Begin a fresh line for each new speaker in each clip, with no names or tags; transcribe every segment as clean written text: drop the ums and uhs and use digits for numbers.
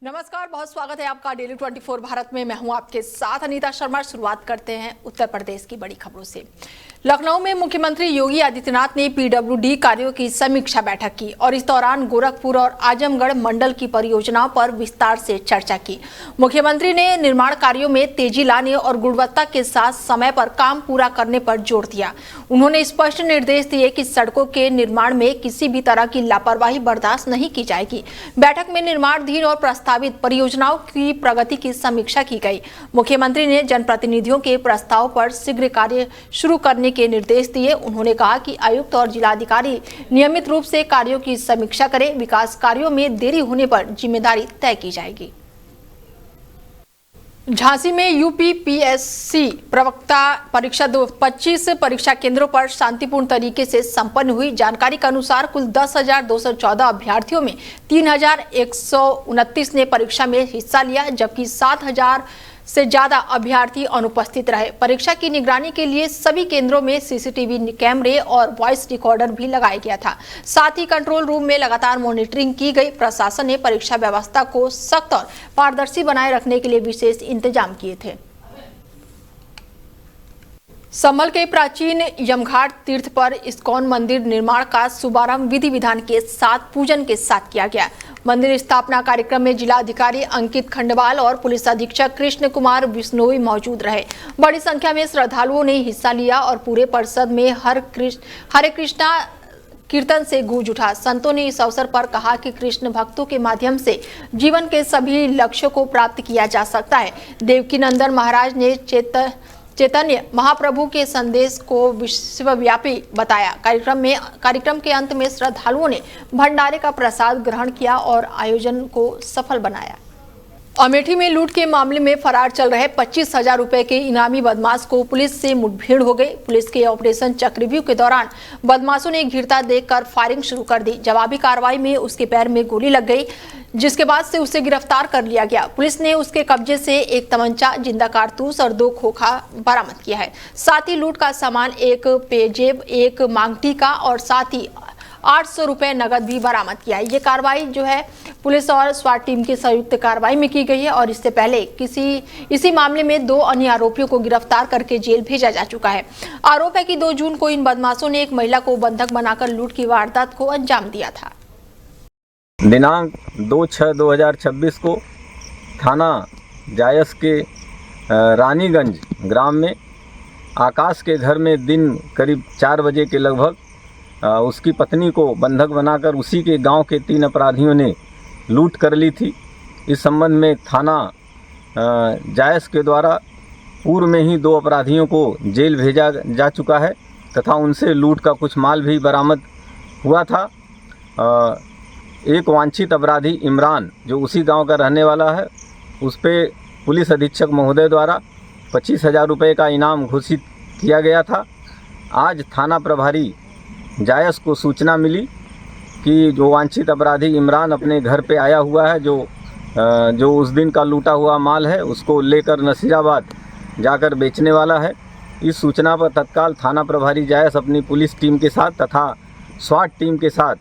नमस्कार, बहुत स्वागत है आपका डेली 24 भारत में। मैं हूं आपके साथ अनीता शर्मा। शुरुआत करते हैं उत्तर प्रदेश की बड़ी खबरों से। लखनऊ में मुख्यमंत्री योगी आदित्यनाथ ने पीडब्ल्यूडी कार्यों की समीक्षा बैठक की और इस दौरान गोरखपुर और आजमगढ़ मंडल की परियोजनाओं पर विस्तार से चर्चा की। मुख्यमंत्री ने निर्माण कार्यों में तेजी लाने और गुणवत्ता के साथ समय पर काम पूरा करने पर जोर दिया। उन्होंने स्पष्ट निर्देश दिए कि सड़कों के निर्माण में किसी भी तरह की लापरवाही बर्दाश्त नहीं की जाएगी। बैठक में निर्माणाधीन और प्रस्तावित परियोजनाओं की प्रगति की समीक्षा की गई। मुख्यमंत्री ने जनप्रतिनिधियों के प्रस्ताव पर शीघ्र कार्य शुरू करने के निर्देश दिए। उन्होंने कहा कि आयुक्त और जिलाधिकारी नियमित रूप से कार्यों की समीक्षा करें। विकास कार्यों में देरी होने पर जिम्मेदारी तय की जाएगी। झांसी में यूपीपीएससी प्रवक्ता परीक्षा 25 परीक्षा केंद्रों पर शांतिपूर्ण तरीके से संपन्न हुई। जानकारी के अनुसार कुल 10,214 अभ्यर्थियों में 3,129 ने परीक्षा में हिस्सा लिया, जबकि 7,000 से ज्यादा अभ्यर्थी अनुपस्थित रहे। परीक्षा की निगरानी के लिए सभी केंद्रों में सीसीटीवी कैमरे और वॉइस रिकॉर्डर भी लगाया गया था। साथ ही कंट्रोल रूम में लगातार मॉनिटरिंग की गई। प्रशासन ने परीक्षा व्यवस्था को सख्त और पारदर्शी बनाए रखने के लिए विशेष इंतजाम किए थे। संभल के प्राचीन यमघाट तीर्थ पर इस्कॉन मंदिर निर्माण का शुभारंभ विधि विधान के साथ पूजन के साथ किया गया। मंदिर स्थापना कार्यक्रम में जिलाधिकारी अंकित खंडवाल और पुलिस अधीक्षक कृष्ण कुमार बिश्नोई मौजूद रहे। बड़ी संख्या में श्रद्धालुओं ने हिस्सा लिया और पूरे परिसर में हरे कृष्णा कीर्तन से गूंज उठा। संतों ने इस अवसर पर कहा कि कृष्ण भक्तों के माध्यम से जीवन के सभी लक्ष्यों को प्राप्त किया जा सकता है। देवकीनंदन महाराज ने चैतन्य महाप्रभु के संदेश को विश्वव्यापी बताया। कार्यक्रम के अंत में श्रद्धालुओं ने भंडारे का प्रसाद ग्रहण किया और आयोजन को सफल बनाया। अमेठी में लूट के मामले में फरार चल रहे 25,000 रुपए के इनामी बदमाश को पुलिस से मुठभेड़ हो गई। पुलिस के ऑपरेशन चक्रव्यूह के दौरान बदमाशों ने घिरता देखकर फायरिंग शुरू कर दी। जवाबी कार्रवाई में उसके पैर में गोली लग गई, जिसके बाद से उसे गिरफ्तार कर लिया गया। पुलिस ने उसके कब्जे से एक तमंचा, जिंदा कारतूस और 2 खोखा बरामद किया है। साथ ही लूट का सामान, एक पेजेब, एक मांगटीका और साथ ही 800 रुपए नगद भी बरामद किया है। ये कार्रवाई जो है पुलिस और स्वाट टीम की संयुक्त कार्रवाई में की गई है और इससे पहले इसी मामले में 2 अन्य आरोपियों को गिरफ्तार करके जेल भेजा जा चुका है। आरोप है कि 2 जून को इन बदमाशों ने एक महिला को बंधक बनाकर लूट की वारदात को अंजाम दिया था।
दिनांक 2/6/2026 को थाना जायस के रानीगंज ग्राम में आकाश के घर में दिन करीब 4 बजे के लगभग उसकी पत्नी को बंधक बनाकर उसी के गांव के 3 अपराधियों ने लूट कर ली थी। इस संबंध में थाना जायस के द्वारा पूर्व में ही 2 अपराधियों को जेल भेजा जा चुका है तथा उनसे लूट का कुछ माल भी बरामद हुआ था। एक वांछित अपराधी इमरान, जो उसी गांव का रहने वाला है, उस पे पुलिस अधीक्षक महोदय द्वारा 25,000 रुपये का इनाम घोषित किया गया था। आज थाना प्रभारी जायस को सूचना मिली कि जो वांछित अपराधी इमरान अपने घर पे आया हुआ है, जो उस दिन का लूटा हुआ माल है उसको लेकर नसीराबाद जाकर बेचने वाला है। इस सूचना पर तत्काल थाना प्रभारी जायस अपनी पुलिस टीम के साथ तथा स्वाट टीम के साथ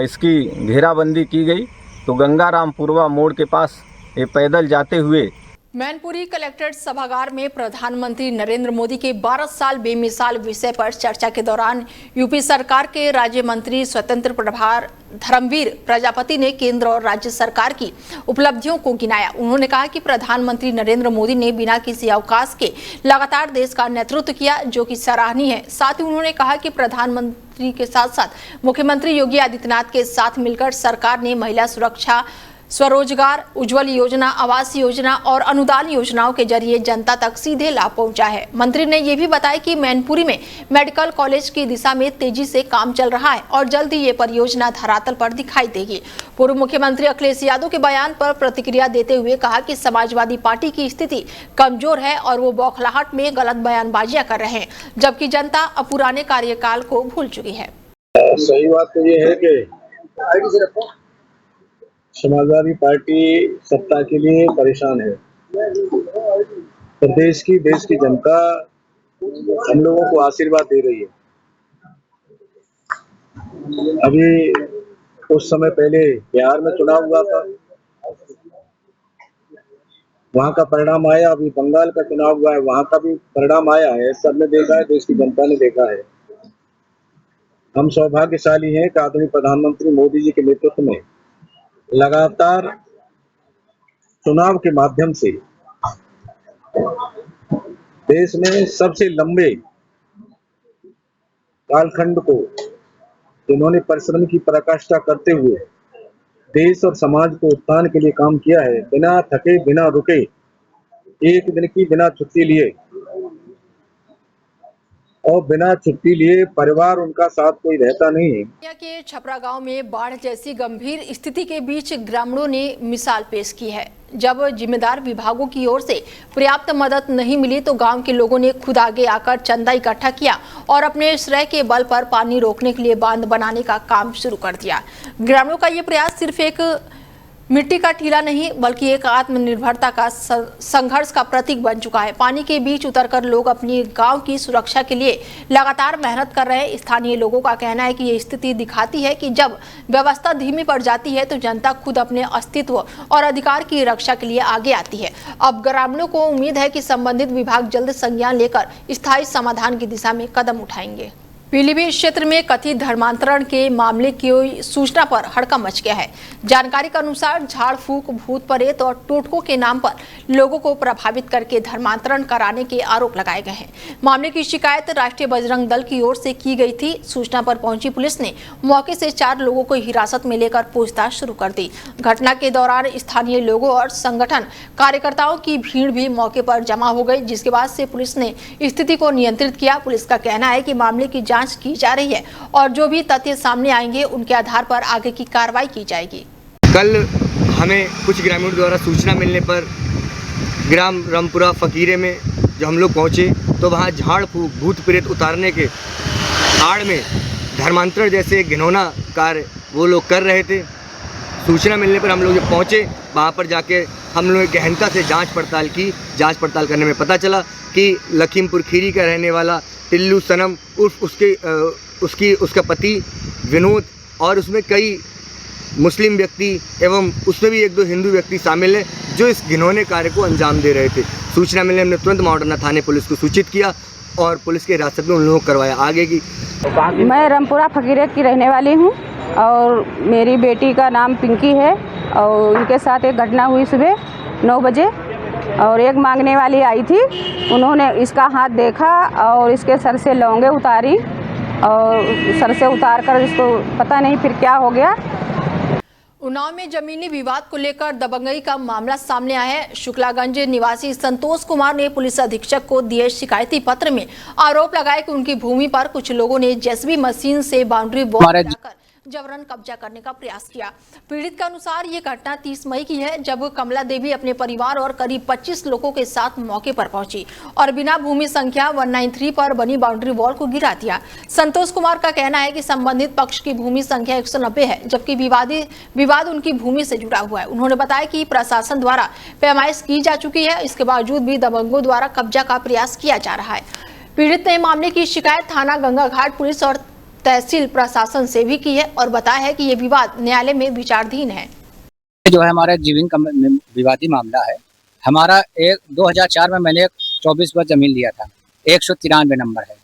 इसकी घेराबंदी की गई। तो गंगारामपुरवा मोड़ के पास ये पैदल जाते हुए
मैनपुरी कलेक्ट्रेट सभागार में प्रधानमंत्री नरेंद्र मोदी के 12 साल बेमिसाल विषय पर चर्चा के दौरान यूपी सरकार के राज्य मंत्री स्वतंत्र प्रभार धर्मवीर प्रजापति ने केंद्र और राज्य सरकार की उपलब्धियों को गिनाया। उन्होंने कहा कि प्रधानमंत्री नरेंद्र मोदी ने बिना किसी अवकाश के लगातार देश का नेतृत्व किया, जो कि सराहनीय है। साथ ही उन्होंने कहा कि प्रधानमंत्री के साथ साथ मुख्यमंत्री योगी आदित्यनाथ के साथ मिलकर सरकार ने महिला सुरक्षा, स्वरोजगार, उज्ज्वल योजना, आवास योजना और अनुदान योजनाओं के जरिए जनता तक सीधे लाभ पहुंचा है। मंत्री ने यह भी बताया कि मैनपुरी में मेडिकल कॉलेज की दिशा में तेजी से काम चल रहा है और जल्द ही ये परियोजना धरातल पर दिखाई देगी। पूर्व मुख्यमंत्री अखिलेश यादव के बयान पर प्रतिक्रिया देते हुए कहा कि समाजवादी पार्टी की स्थिति कमजोर है और वो बौखलाहट में गलत बयानबाजियां कर रहे हैं, जबकि जनता अब पुराने कार्यकाल को भूल चुकी है।
सही बात तो ये है कि समाजवादी पार्टी सत्ता के लिए परेशान है। प्रदेश की, देश की जनता हम लोगों को आशीर्वाद दे रही है। अभी कुछ समय पहले बिहार में चुनाव हुआ था, वहाँ का परिणाम आया, अभी बंगाल का चुनाव हुआ है, वहाँ का भी परिणाम आया है, सबने देखा है, देश की जनता ने देखा है। हम सौभाग्यशाली हैं कि आदरणीय प्रधानमंत्री मोदी जी के नेतृत्व में लगातार चुनाव के माध्यम से देश में सबसे लंबे कालखंड को जिन्होंने परिश्रम की पराकाष्ठा करते हुए देश और समाज को उत्थान के लिए काम किया है, बिना थके बिना रुके, एक दिन की बिना छुट्टी लिए और बिना छुट्टी लिए परिवार उनका साथ कोई रहता नहीं है।
के छपरा गांव में बाढ़ जैसी गंभीर स्थिति के बीच ग्रामीणों ने मिसाल पेश की है। जब जिम्मेदार विभागों की ओर से पर्याप्त मदद नहीं मिली तो गांव के लोगों ने खुद आगे आकर चंदा इकट्ठा किया और अपने श्रेय के बल पर पानी रोकने के लिए बांध बनाने का काम शुरू कर दिया। ग्रामीणों का ये प्रयास सिर्फ एक मिट्टी का टीला नहीं बल्कि एक आत्मनिर्भरता का संघर्ष का प्रतीक बन चुका है। पानी के बीच उतरकर लोग अपनी गांव की सुरक्षा के लिए लगातार मेहनत कर रहे हैं। स्थानीय लोगों का कहना है कि ये स्थिति दिखाती है कि जब व्यवस्था धीमी पड़ जाती है तो जनता खुद अपने अस्तित्व और अधिकार की रक्षा के लिए आगे आती है। अब ग्रामीणों को उम्मीद है कि संबंधित विभाग जल्द संज्ञान लेकर स्थायी समाधान की दिशा में कदम उठाएंगे। पीलीभीत क्षेत्र में कथित धर्मांतरण के मामले की सूचना पर हड़कंप मच गया है। जानकारी के अनुसार झाड़ फूक, भूत प्रेत और टोटकों के नाम पर लोगों को प्रभावित करके धर्मांतरण कराने के आरोप लगाए गए हैं। मामले की शिकायत राष्ट्रीय बजरंग दल की ओर से की गई थी। सूचना पर पहुंची पुलिस ने मौके से 4 लोगों को हिरासत में लेकर पूछताछ शुरू कर दी। घटना के दौरान स्थानीय लोगों और संगठन कार्यकर्ताओं की भीड़ भी मौके पर जमा हो गई, जिसके बाद से पुलिस ने स्थिति को नियंत्रित किया। पुलिस का कहना है कि मामले की जांच की जा रही है और जो भी तथ्य सामने आएंगे उनके आधार पर आगे की कार्रवाई की जाएगी।
कल हमें कुछ ग्रामीणों द्वारा सूचना मिलने पर ग्राम रामपुरा फकीरे में जब हम लोग पहुंचे तो वहां झाड़ फूक, भूत प्रेत उतारने के आड़ में धर्मांतरण जैसे घिनौना कार्य वो लोग कर रहे थे। सूचना मिलने पर हम लोग जब पहुंचे वहां पर जाके हम लोग गहनता से जांच पड़ताल की। जांच पड़ताल करने में पता चला कि लखीमपुर खीरी का रहने वाला टिल्लू सनम उर्फ उसका पति विनोद और उसमें कई मुस्लिम व्यक्ति एवं उसमें भी 1-2 हिंदू व्यक्ति शामिल हैं जो इस घिनौने कार्य को अंजाम दे रहे थे। सूचना मिलने हमने तुरंत मॉडर्ना थाने पुलिस को सूचित किया और पुलिस के हिरासत में उन लोगों को करवाया। आगे की
मैं रामपुरा फकीरे की रहने वाली हूँ और मेरी बेटी का नाम पिंकी है और उनके साथ एक घटना हुई सुबह 9 बजे और एक मांगने वाली आई थी। उन्होंने इसका हाथ देखा और इसके सर से लौंगे उतारी और सर से उतार कर इसको पता नहीं फिर क्या हो गया।
उन्नाव में जमीनी विवाद को लेकर दबंगई का मामला सामने आया है। शुक्लागंज निवासी संतोष कुमार ने पुलिस अधीक्षक को दिए शिकायती पत्र में आरोप लगाया कि उनकी भूमि पर कुछ लोगों ने जेसीबी मशीन से बाउंड्री वॉल लगाकर जबरन कब्जा करने का प्रयास किया। पीड़ित के अनुसार ये घटना 30 मई की है, जब कमला देवी अपने परिवार और करीब 25 लोगों के साथ मौके पर पहुंची और बिना भूमि संख्या 193 पर बनी बाउंड्री वॉल को गिरा दिया। संतोष कुमार का कहना है कि संबंधित पक्ष की भूमि संख्या 190 है, जबकि विवाद उनकी भूमि से जुड़ा हुआ है। उन्होंने बताया कि प्रशासन द्वारा पैमाइश की जा चुकी है, इसके बावजूद भी दबंगों द्वारा कब्जा का प्रयास किया जा रहा है। पीड़ित ने मामले की शिकायत थाना गंगाघाट पुलिस और तहसील प्रशासन से भी की है और बताया है कि ये विवाद न्यायालय में विचाराधीन है।
जो है हमारा जीवन का विवादी मामला है। हमारा 2004 में मैंने 24 वर्ष जमीन लिया था, 193 नंबर है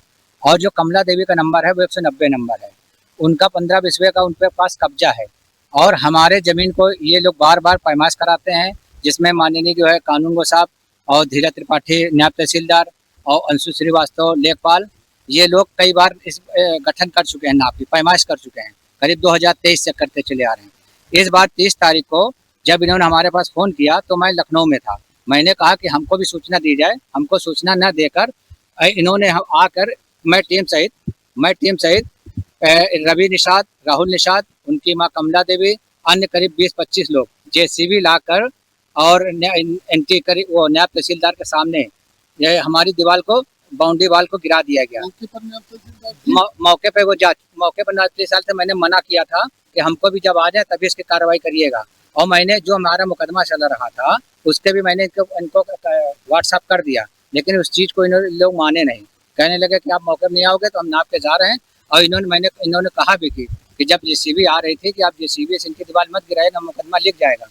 और जो कमला देवी का नंबर है वो 190 नंबर है। उनका 15 बिस्वे का उनके पास कब्जा है और हमारे जमीन को ये लोग बार बार पैमाइश कराते हैं, जिसमें माननीय जो है कानून गो साहब और धीरज त्रिपाठी नायब तहसीलदार और अंशु श्रीवास्तव लेखपाल, ये लोग कई बार इस गठन कर चुके हैं, नापी पैमाइश कर चुके हैं, करीब 2023 से करते चले आ रहे हैं। इस बार 30 तारीख को जब इन्होंने हमारे पास फ़ोन किया तो मैं लखनऊ में था। मैंने कहा कि हमको भी सूचना दी जाए। हमको सूचना न देकर इन्होंने आकर मैं टीम सहित रवि निषाद, राहुल निषाद, उनकी माँ कमला देवी, अन्य करीब 20-25 लोग जेसीबी लाकर और एंट्री करी वो नायब तहसीलदार के सामने हमारी दीवार को बाउंड्री वाल को गिरा दिया गया। मौके पर नायब तहसीलदार से मैंने मना किया था कि हमको भी जब आ जाए तभी इसकी कार्रवाई करिएगा। और मैंने जो हमारा मुकदमा चल रहा था उसके भी मैंने इनको व्हाट्सएप कर दिया, लेकिन उस चीज़ को इन्होंने लोग माने नहीं। कहने लगे कि आप मौके पर नहीं आओगे तो हम नाप के जा रहे हैं। और इन्होंने कहा भी कि जब जेसीबी आ रही थी कि आप जेसीबी से इनकी दीवार मत गिराएगा, मुकदमा लिख जाएगा।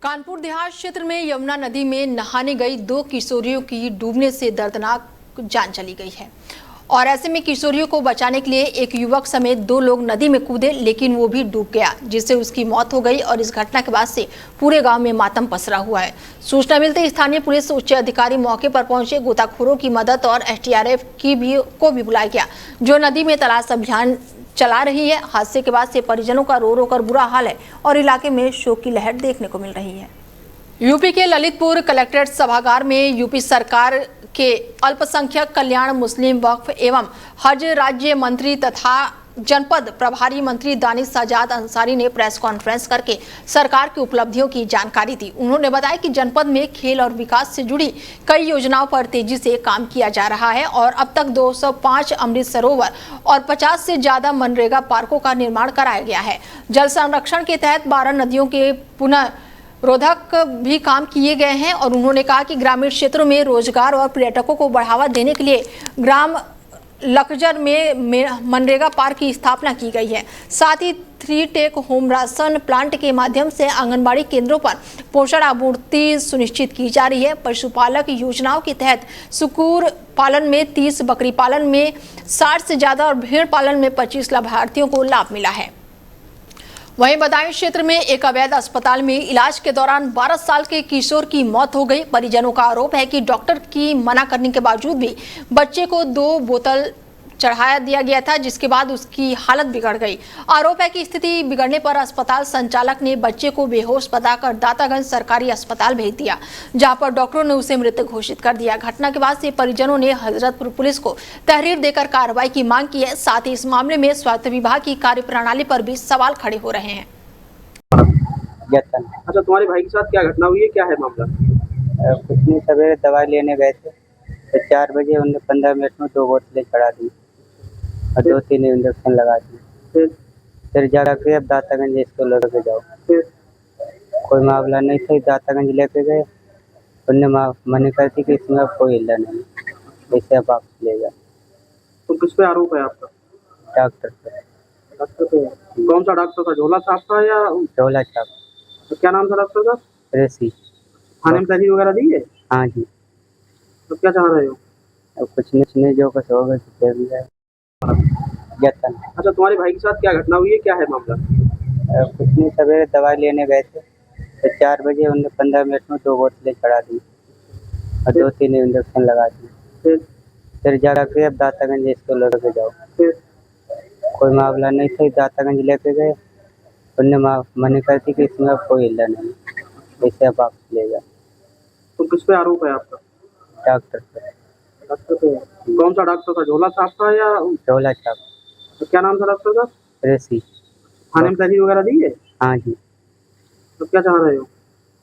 कानपुर देहात क्षेत्र में यमुना नदी में नहाने गई 2 किशोरियों की डूबने से दर्दनाक जान चली गई है और ऐसे में किशोरियों को बचाने के लिए एक युवक समेत 2 लोग नदी में कूदे, लेकिन वो भी डूब गया, जिससे उसकी मौत हो गई और इस घटना के बाद से पूरे गांव में मातम पसरा हुआ है। सूचना मिलते स्थानीय पुलिस उच्च अधिकारी मौके पर पहुंचे। गोताखोरों की मदद और एसडीआरएफ को भी बुलाया गया, जो नदी में तलाश अभियान चला रही है। हादसे के बाद से परिजनों का रो रो कर बुरा हाल है और इलाके में शोक की लहर देखने को मिल रही है। यूपी के ललितपुर कलेक्ट्रेट सभागार में यूपी सरकार के अल्पसंख्यक कल्याण, मुस्लिम वक्फ एवं हज राज्य मंत्री तथा जनपद प्रभारी मंत्री दानिश सजाद अंसारी ने प्रेस कॉन्फ्रेंस करके सरकार की उपलब्धियों की जानकारी दी। उन्होंने बताया कि जनपद में खेल और विकास से जुड़ी कई योजनाओं पर तेजी से काम किया जा रहा है और अब तक 205 अमृत सरोवर और 50 से ज्यादा मनरेगा पार्कों का निर्माण कराया गया है। जल संरक्षण के तहत 12 नदियों के पुनः रोधक भी काम किए गए हैं और उन्होंने कहा कि ग्रामीण क्षेत्रों में रोजगार और पर्यटकों को बढ़ावा देने के लिए ग्राम लकजर में मनरेगा पार्क की स्थापना की गई है। साथ ही 3 टेक होम राशन प्लांट के माध्यम से आंगनबाड़ी केंद्रों पर पोषण आपूर्ति सुनिश्चित की जा रही है। पशुपालक योजनाओं के तहत सुकूर पालन में 30, बकरी पालन में 60 से ज्यादा और भेड़ पालन में 25 लाभार्थियों को लाभ मिला है। वहीं बदायूं क्षेत्र में एक अवैध अस्पताल में इलाज के दौरान 12 साल के किशोर की मौत हो गई। परिजनों का आरोप है कि डॉक्टर की मना करने के बावजूद भी बच्चे को 2 बोतल चढ़ाया दिया गया था, जिसके बाद उसकी हालत बिगड़ गई। आरोप है कि स्थिति बिगड़ने पर अस्पताल संचालक ने बच्चे को बेहोश बताकर दातागंज सरकारी अस्पताल भेज दिया, जहां पर डॉक्टरों ने उसे मृत घोषित कर दिया। घटना के बाद से परिजनों ने हजरतपुर पुलिस को तहरीर देकर कार्रवाई की मांग की है। साथ ही इस मामले में स्वास्थ्य विभाग की कार्यप्रणाली पर भी सवाल खड़े हो रहे हैं।
अच्छा, तुम्हारे भाई के साथ क्या घटना हुई है, क्या है मामला?
कुछ नहीं, सवेरे दवाई लेने गए थे तो 4 बजे उन्होंने 15 मिनट में 2 बोतलें चढ़ा दी और 2-3 इंजेक्शन लगा दिए। फिर जाकर अब दातागंज इसको लेके जाओ, कोई मामला नहीं था। दातागंज लेके गए, उनने मना कर दी कि इसमें अब कोई इल्ला नहीं, वैसे अब वापस ले जाओ।
तो किस पे आरोप है आपका?
डॉक्टर पे।
डॉक्टर पे? कौन सा डॉक्टर था, झोला साहब था या?
झोला साहब।
तो क्या नाम था डॉक्टर का?
ऋषि।
थाने में तहरीर वगैरह दी है?
हाँ जी।
तो क्या चाह रहे हो?
अब कुछ नहीं, जो कुछ होगा तो भी जाए।
अच्छा, तुम्हारे भाई के साथ क्या घटना हुई है, क्या है मामला?
कुछ नहीं, सवेरे दवाई लेने गए थे तो 4 बजे उन्होंने 15 मिनट में 2 बोतलें चढ़ा दी और 2-3 इंजेक्शन लगा दिए। फिर जाकर अब दातागंज इसको लेके जाओ, कोई मामला नहीं था। दातागंज लेके गए, उनने मना कर दी कि इसमें अब कोई इल्ला नहीं, वैसे अब वापस ले जाओ।
तो किस पे आरोप है आपका?
डॉक्टर पे।
डॉक्टर पे? कौन सा डॉक्टर था, झोला साहब था या?
झोला साहब।
तो क्या नाम था डॉक्टर का?
ऋषि।
थाने में तहरीर वगैरह दी है?
हाँ जी।
तो क्या चाह रहे हो?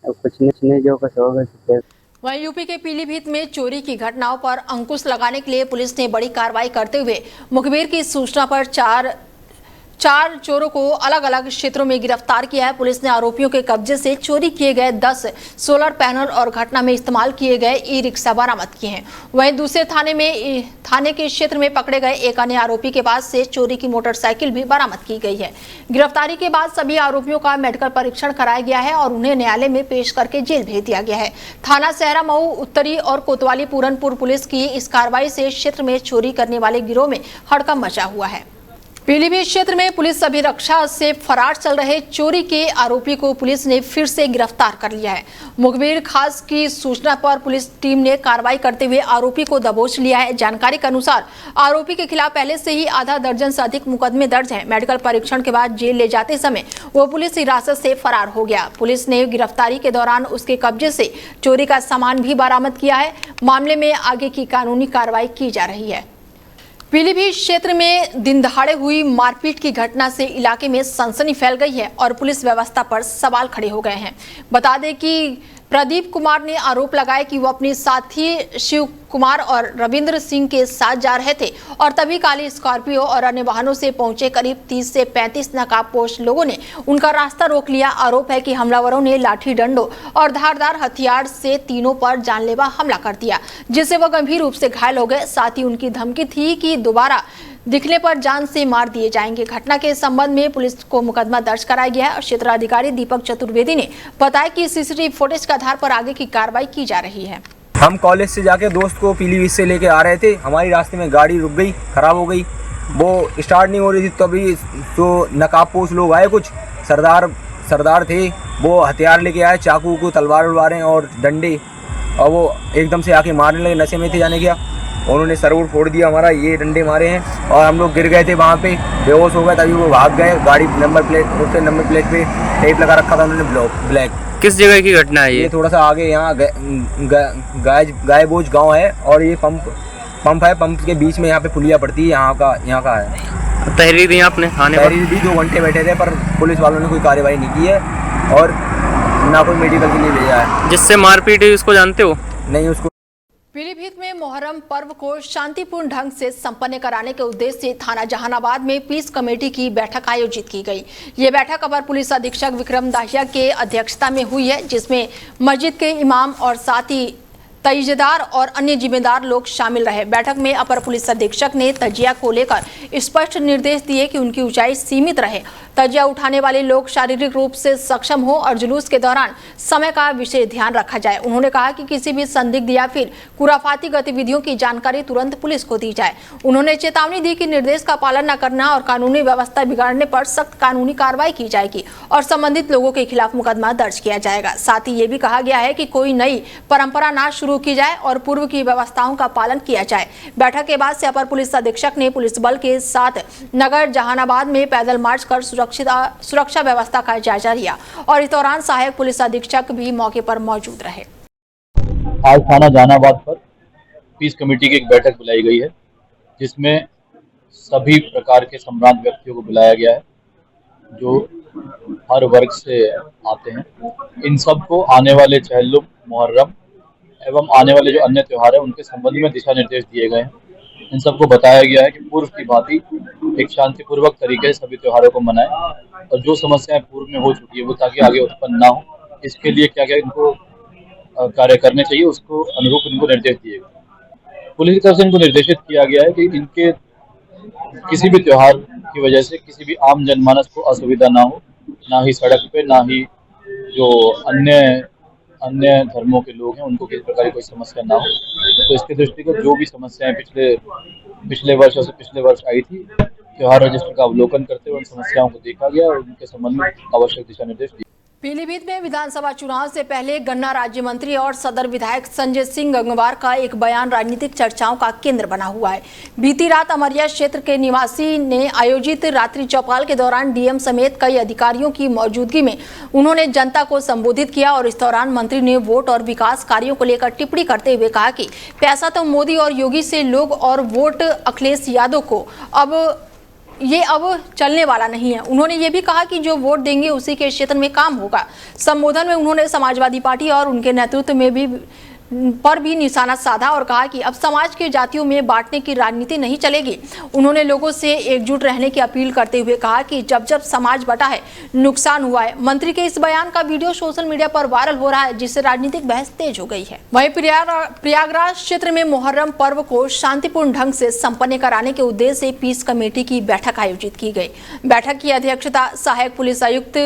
अब कुछ नहीं, जो कुछ होगा तो।
वहीं यूपी के पीलीभीत में चोरी की घटनाओं पर अंकुश लगाने के लिए पुलिस ने बड़ी कार्रवाई करते हुए मुखबिर की सूचना पर चार चोरों को अलग अलग क्षेत्रों में गिरफ्तार किया है। पुलिस ने आरोपियों के कब्जे से चोरी किए गए 10 सोलर पैनल और घटना में इस्तेमाल किए गए ई-रिक्शा बरामद किए हैं। वहीं दूसरे थाने के क्षेत्र में पकड़े गए एक अन्य आरोपी के पास से चोरी की मोटरसाइकिल भी बरामद की गई है। गिरफ्तारी के बाद सभी आरोपियों का मेडिकल परीक्षण कराया गया है और उन्हें न्यायालय में पेश करके जेल भेज दिया गया है। थाना सहरा मऊ उत्तरी और कोतवाली पूरनपुर पुलिस की इस कार्रवाई से क्षेत्र में चोरी करने वाले गिरोह में हड़कंप मचा हुआ है। पीलीभीत क्षेत्र में पुलिस अभिरक्षा से फरार चल रहे चोरी के आरोपी को पुलिस ने फिर से गिरफ्तार कर लिया है। मुखबिर खास की सूचना पर पुलिस टीम ने कार्रवाई करते हुए आरोपी को दबोच लिया है। जानकारी के अनुसार आरोपी के खिलाफ पहले से ही आधा दर्जन से अधिक मुकदमे दर्ज हैं। मेडिकल परीक्षण के बाद जेल ले जाते समय वो पुलिस हिरासत से फरार हो गया। पुलिस ने गिरफ्तारी के दौरान उसके कब्जे से चोरी का सामान भी बरामद किया है। मामले में आगे की कानूनी कार्रवाई की जा रही है। पीलीभीत क्षेत्र में दिन दहाड़े हुई मारपीट की घटना से इलाके में सनसनी फैल गई है और पुलिस व्यवस्था पर सवाल खड़े हो गए हैं। बता दें कि प्रदीप कुमार ने आरोप लगाया कि वो अपने साथी शिव कुमार और रविंद्र सिंह के साथ जा रहे थे और तभी काली स्कॉर्पियो और अन्य वाहनों से पहुंचे करीब 30 से 35 नकाबपोश लोगों ने उनका रास्ता रोक लिया। आरोप है कि हमलावरों ने लाठी डंडों और धारदार हथियार से तीनों पर जानलेवा हमला कर दिया, जिससे वह गंभीर रूप से घायल हो गए। साथ ही उनकी धमकी थी कि दोबारा दिखने पर जान से मार दिए जाएंगे। घटना के संबंध में पुलिस को मुकदमा दर्ज कराया गया है और क्षेत्राधिकारी दीपक चतुर्वेदी ने बताया कि सीसीटीवी फुटेज के आधार पर आगे की कार्रवाई की जा रही है।
हम कॉलेज से जाके दोस्त को पीलीभीत से लेके आ रहे थे। हमारी रास्ते में गाड़ी रुक गई, खराब हो गई, वो स्टार्ट नहीं हो रही थी। तभी तो नकाबपोश लोग आए, कुछ सरदार थे, वो हथियार लेके आए, चाकू को तलवार उलवारें और डंडे, और वो एकदम से आके मारने लगे। नशे में थे जाने क्या, उन्होंने सर फोड़ दिया हमारा, ये डंडे मारे हैं और हम लोग गिर गए थे वहाँ पे, बेहोश हो गए। तभी वो भाग गए। गाड़ी नंबर प्लेट पे टेप लगा रखा था उन्होंने ब्लैक।
किस जगह की घटना है
ये थोड़ा सा आगे यहाँ गायबोज गांव है और ये पंप है। पंप के बीच में यहाँ पे पुलिया पड़ती है, यहाँ का है।
तहरीर दी आपने थाने पर?
तहरीर भी 2 घंटे बैठे थे पर पुलिस वालों ने कोई कार्रवाई नहीं की है और ना कोई मेडिकल के लिए भेजा है।
जिससे मारपीट हुई उसको जानते हो?
नहीं, उसको।
पीलीभीत में मोहर्रम पर्व को शांतिपूर्ण ढंग से संपन्न कराने के उद्देश्य से थाना जहानाबाद में पीस कमेटी की बैठक आयोजित की गई। ये बैठक अपर पुलिस अधीक्षक विक्रम दाहिया के अध्यक्षता में हुई है, जिसमें मस्जिद के इमाम और साथ ही तइजेदार और अन्य जिम्मेदार लोग शामिल रहे। बैठक में अपर पुलिस अधीक्षक ने तजिया को लेकर स्पष्ट निर्देश दिए कि उनकी ऊंचाई सीमित रहे, तजिया उठाने वाले लोग शारीरिक रूप से सक्षम हो और जुलूस के दौरान समय का विशेष ध्यान रखा जाए। उन्होंने कहा कि किसी भी संदिग्ध या फिर खुराफाती गतिविधियों की जानकारी तुरंत पुलिस को दी जाए। उन्होंने चेतावनी दी कि निर्देश का पालन न करना और कानूनी व्यवस्था बिगाड़ने पर सख्त कानूनी कार्रवाई की जाएगी और संबंधित लोगों के खिलाफ मुकदमा दर्ज किया जाएगा। साथ ही ये भी कहा गया है कि कोई नई परंपरा न शुरू की जाए और पूर्व की व्यवस्थाओं का पालन किया जाए। बैठक के बाद से अपर पुलिस अधीक्षक ने पुलिस बल के साथ नगर जहानाबाद में पैदल मार्च कर सुरक्षा व्यवस्था का जायजा लिया और इस दौरान सहायक पुलिस अधीक्षक भी मौके पर मौजूद रहे।
आज थाना जहानाबाद पर पीस कमेटी की एक बैठक बुलाई गई है, जिसमें सभी प्रकार के संभ्रांत व्यक्तियों को बुलाया गया है जो हर वर्ग से आते हैं। इन सबको आने वाले चहलुम, मुहर्रम एवं आने वाले जो अन्य त्यौहार है उनके संबंध में दिशा निर्देश दिए गए हैं। इन सबको बताया गया है कि पूर्व की भांति एक शांतिपूर्वक तरीके से सभी त्योहारों को मनाएं और जो समस्याएं पूर्व में हो चुकी है वो ताकि आगे उत्पन्न ना हो, इसके लिए क्या क्या इनको कार्य करने चाहिए उसको अनुरूप इनको निर्देश दिए गए। पुलिस की तरफ से इनको निर्देशित किया गया है कि इनके किसी भी त्योहार की वजह से किसी भी आम जनमानस को असुविधा ना हो, ना ही सड़क पे, ना ही जो अन्य धर्मों के लोग हैं उनको किसी प्रकार की कोई समस्या ना हो। तो इसके दृष्टिगत जो भी समस्याएं पिछले वर्ष और से पिछले वर्ष आई थी, त्योहार रजिस्टर का अवलोकन करते हुए उन समस्याओं को देखा गया और उनके संबंध में आवश्यक दिशा निर्देश दिए।
पीलीभीत में विधानसभा चुनाव से पहले गन्ना राज्य मंत्री और सदर विधायक संजय सिंह गंगवार का एक बयान राजनीतिक चर्चाओं का केंद्र बना हुआ है। बीती रात अमरिया क्षेत्र के निवासी ने आयोजित रात्रि चौपाल के दौरान डीएम समेत कई अधिकारियों की मौजूदगी में उन्होंने जनता को संबोधित किया और इस दौरान मंत्री ने वोट और विकास कार्यों को लेकर टिप्पणी करते हुए कहा कि पैसा तो मोदी और योगी से लोग और वोट अखिलेश यादव को अब चलने वाला नहीं है। उन्होंने ये भी कहा कि जो वोट देंगे उसी के क्षेत्र में काम होगा। संबोधन में उन्होंने समाजवादी पार्टी और उनके नेतृत्व में भी निशाना साधा और कहा कि अब समाज के जातियों में बांटने की राजनीति नहीं चलेगी। उन्होंने लोगों से एकजुट रहने की अपील करते हुए कहा कि जब जब समाज बटा है, नुकसान हुआ है। मंत्री के इस बयान का वीडियो सोशल मीडिया पर वायरल हो रहा है, जिससे राजनीतिक बहस तेज हो गई है। वहीं प्रयागराज क्षेत्र में मुहर्रम पर्व को शांतिपूर्ण ढंग से संपन्न कराने के उद्देश्य से पीस कमेटी की बैठक आयोजित की गई। बैठक की अध्यक्षता सहायक पुलिस आयुक्त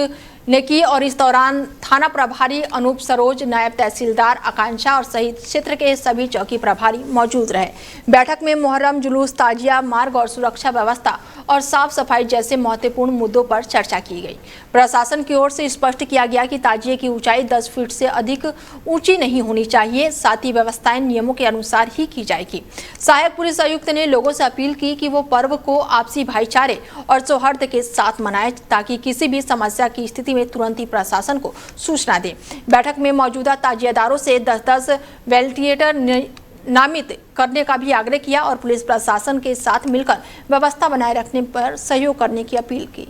ने की और इस दौरान थाना प्रभारी अनूप सरोज, नायब तहसीलदार आकांक्षा और सहित क्षेत्र के सभी चौकी प्रभारी मौजूद रहे। बैठक में मुहर्रम जुलूस, ताजिया, मार्ग और सुरक्षा व्यवस्था और साफ सफाई जैसे महत्वपूर्ण मुद्दों पर चर्चा की गई। प्रशासन की ओर से स्पष्ट किया गया कि ताजिए की ऊंचाई 10 फीट से अधिक ऊंची नहीं होनी चाहिए, साथ ही व्यवस्थाएं नियमों के अनुसार ही की जाएगी। सहायक पुलिस आयुक्त ने लोगों से अपील की कि वो पर्व को आपसी भाईचारे और सौहार्द के साथ मनाएं ताकि किसी भी समस्या की स्थिति में तुरंत ही प्रशासन को सूचना दें। बैठक में मौजूदा ताजियादारों से 10-10 वेंटिलेटर नामित करने का भी आग्रह किया और पुलिस प्रशासन के साथ मिलकर व्यवस्था बनाए रखने पर सहयोग करने की अपील की।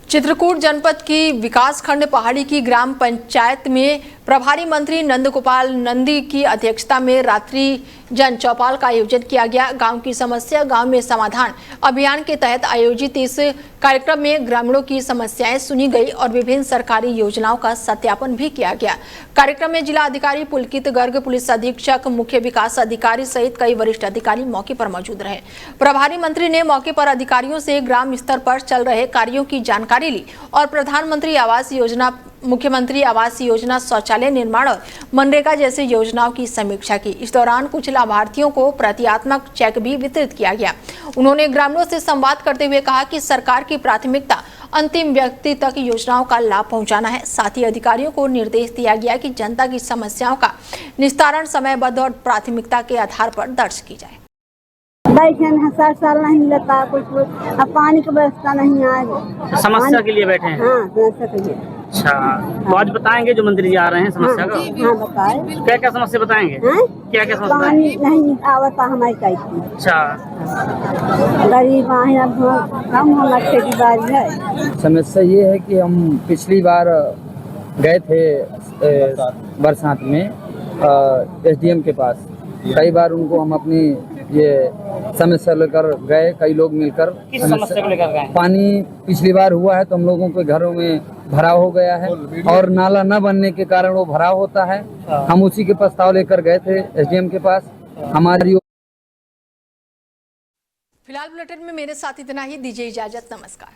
चित्रकूट जनपद की विकासखंड पहाड़ी की ग्राम पंचायत में प्रभारी मंत्री नंदगोपाल नंदी की अध्यक्षता में रात्रि जन चौपाल का आयोजन किया गया। गांव की समस्या गांव में समाधान अभियान के तहत आयोजित इस कार्यक्रम में ग्रामीणों की समस्याएं सुनी गई और विभिन्न सरकारी योजनाओं का सत्यापन भी किया गया। कार्यक्रम में जिला अधिकारी पुलकित गर्ग, पुलिस अधीक्षक, मुख्य विकास अधिकारी सहित कई वरिष्ठ अधिकारी मौके पर मौजूद रहे। प्रभारी मंत्री ने मौके पर अधिकारियों से ग्राम स्तर पर चल रहे कार्यों की जानकारी ली और प्रधानमंत्री आवास योजना, मुख्यमंत्री आवास योजना, शौचालय निर्माण और मनरेगा जैसी योजनाओं की समीक्षा की। इस दौरान कुछ लाभार्थियों को प्रतीकात्मक चेक भी वितरित किया गया। उन्होंने ग्रामीणों से संवाद करते हुए कहा कि सरकार की प्राथमिकता अंतिम व्यक्ति तक योजनाओं का लाभ पहुंचाना है। साथ ही अधिकारियों को निर्देश दिया गया कि जनता की समस्याओं का निस्तारण समयबद्ध और प्राथमिकता के आधार पर दर्ज की जाए।
बैठे हैं 60 साल नहीं मिलता कुछ, अब पानी की व्यवस्था नहीं है।
समस्या के लिए बैठे हैं?
हाँ, समस्या के लिए।
अच्छा, तो आज बताएंगे जो मंत्री जी आ रहे हैं समस्या का?
हाँ, बताए।
क्या क्या समस्या बताएंगे? क्या क्या समस्या?
पानी नहीं आवता हमारी टाइप की।
अच्छा,
गरीब हैं, अब कम होना खेती बाड़ी है।
समस्या ये है कि हम पिछली बार गए थे बरसात में एसडीएम के पास। कई बार उनको हम अपनी ये समस्या लेकर गए, कई लोग मिलकर।
किस समस्या को लेकर गए?
पानी पिछली बार हुआ है तो हम लोगों के घरों में भराव हो गया है और नाला न बनने के कारण वो भराव होता है। हम उसी के प्रस्ताव लेकर गए थे एसडीएम के पास। हमारी
फिलहाल बुलेटिन में मेरे साथ इतना ही। दीजिए इजाजत, नमस्कार।